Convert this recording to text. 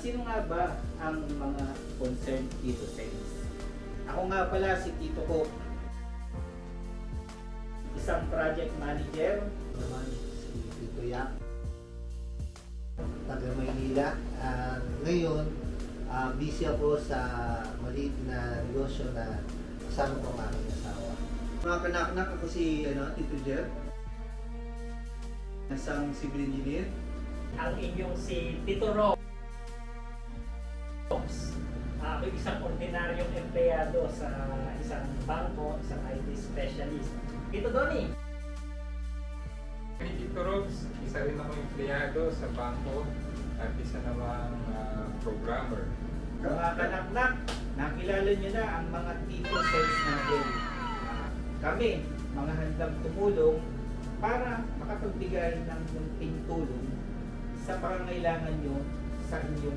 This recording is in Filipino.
sino nga ba ang mga concerned Tito Sense? Ako nga pala si Tito Ko, isang project manager. Naman si Tito Yak, taga Maynila. Ngayon, busy ako sa maliit na negosyo na kasama ko ang aking asawa. Mga kanak-anak, ako si Tito Jeff, isang civil engineer. Ang inyong si Tito Rox. Ako isang ordinaryong empleyado sa isang bangko, isang IT specialist. Tito Donnie. Kay Tito Robs, isa rin ako empleyado sa bangko at isa namang programmer. Mga kanaknak, nakilala nyo na ang mga Tito Sense natin. Kami, mga handang tumulong para makapagbigay ng munting tulong sa pangangailangan nyo sa inyong